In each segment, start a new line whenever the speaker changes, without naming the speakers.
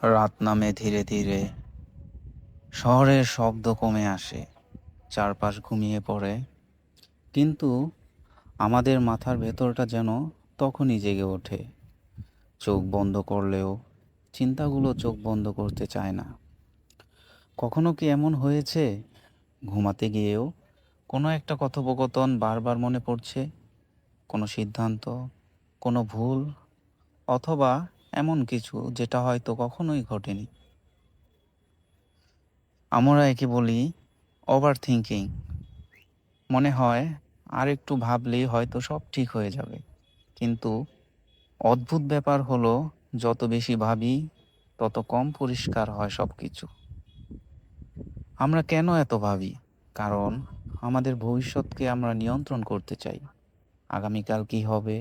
রাত নামে ধীরে ধীরে, শহরের শব্দ কমে আসে, চারপাশ ঘুমিয়ে পড়ে, কিন্তু আমাদের মাথার ভেতরটা যেন তখনই জেগে ওঠে। চোখ বন্ধ করলেও চিন্তাগুলো চোখ বন্ধ করতে চায় না। কখনো কি এমন হয়েছে, ঘুমাতে গিয়েও কোনো একটা কথোপকথন বারবার মনে পড়ছে? কোনো সিদ্ধান্ত, কোনো ভুল, অথবা এমন কিছু যেটা হয়তো কখনোই ঘটেনি। আমরা একে বলি ওভার থিঙ্কিং। মনে হয় আর একটু ভাবলেই হয়তো সব ঠিক হয়ে যাবে, কিন্তু অদ্ভুত ব্যাপার হলো, যত বেশি ভাবি তত কম পরিষ্কার হয় সব কিছু। আমরা কেন এত ভাবি? কারণ আমাদের ভবিষ্যৎকে আমরা নিয়ন্ত্রণ করতে চাই। আগামীকাল কি হবে,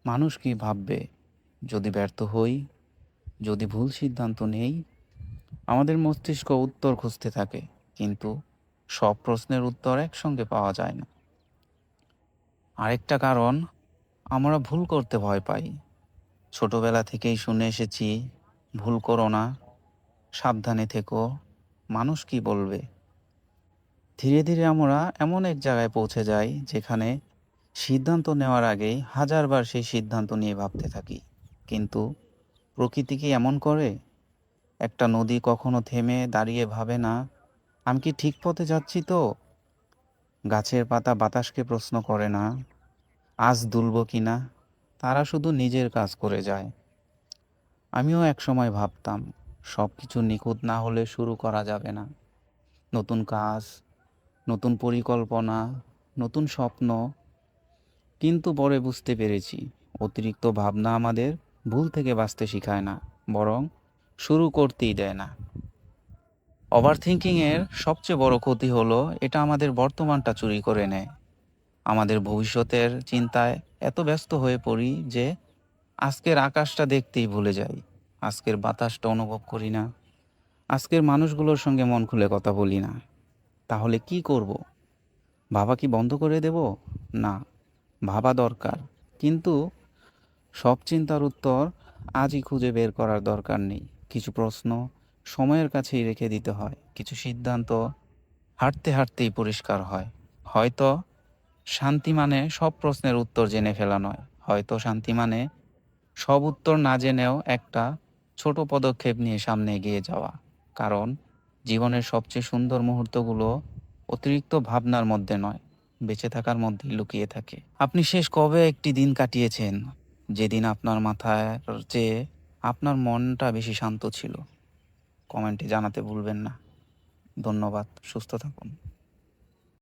মানুষ কি ভাববে যদি ব্যর্থ হই, যদি ভুল সিদ্ধান্ত নেই। আমাদের মস্তিষ্ক উত্তর খুঁজতে থাকে, কিন্তু সব প্রশ্নের উত্তর একসঙ্গে পাওয়া যায় না। আরেকটা কারণ, আমরা ভুল করতে ভয় পাই। ছোটবেলা থেকেই শুনে এসেছি, ভুল করো না, সাবধানে থেকো, মানুষ কি বলবে। ধীরে ধীরে আমরা এমন এক জায়গায় পৌঁছে যাই যেখানে সিদ্ধান্ত নেওয়ার আগেই হাজারবার সেই সিদ্ধান্ত নিয়ে ভাবতে থাকি। কিন্তু প্রকৃতি কি এমন করে? একটা নদী কখনো থেমে দাঁড়িয়ে ভাবে না, আমি কি ঠিক পথে যাচ্ছি তো? গাছের পাতা বাতাসকে প্রশ্ন করে না, আজ দুলব কিনা। তারা শুধু নিজের কাজ করে যায়। আমিও একসময় ভাবতাম, সব কিছু নিখুঁত না হলে শুরু করা যাবে না। নতুন কাজ, নতুন পরিকল্পনা, নতুন স্বপ্ন। কিন্তু পরে বুঝতে পেরেছি, অতিরিক্ত ভাবনা আমাদের ভুল থেকে বাঁচতে শেখায় না, বরং শুরু করতেই দেয় না। ওভার থিঙ্কিংয়ের সবচেয়ে বড় ক্ষতি হলো, এটা আমাদের বর্তমানটা চুরি করে নেয়। আমাদের ভবিষ্যতের চিন্তায় এত ব্যস্ত হয়ে পড়ি যে আজকের আকাশটা দেখতেই ভুলে যাই, আজকের বাতাসটা অনুভব করি না, আজকের মানুষগুলোর সঙ্গে মন খুলে কথা বলি না। তাহলে কি করব? ভাবা কি বন্ধ করে দেব? না, ভাবা দরকার, কিন্তু সব চিন্তার উত্তর আজই খুঁজে বের করার দরকার নেই। কিছু প্রশ্ন সময়ের কাছেই রেখে দিতে হয়, কিছু সিদ্ধান্ত হাঁটতে হাঁটতেই পরিষ্কার হয়। হয়তো শান্তি মানে সব প্রশ্নের উত্তর জেনে ফেলা নয়, হয়তো শান্তি মানে সব উত্তর না জেনেও একটা ছোট পদক্ষেপ নিয়ে সামনে এগিয়ে যাওয়া। কারণ জীবনের সবচেয়ে সুন্দর মুহূর্তগুলো অতিরিক্ত ভাবনার মধ্যে নয়, বেঁচে থাকার মধ্যেই লুকিয়ে থাকে। আপনি শেষ কবে একটি দিন কাটিয়েছেন যেদিন আপনার মাথায় চেয়ে আপনার মনটা বেশি শান্ত ছিল? কমেন্টে জানাতে ভুলবেন না। ধন্যবাদ, সুস্থ থাকুন।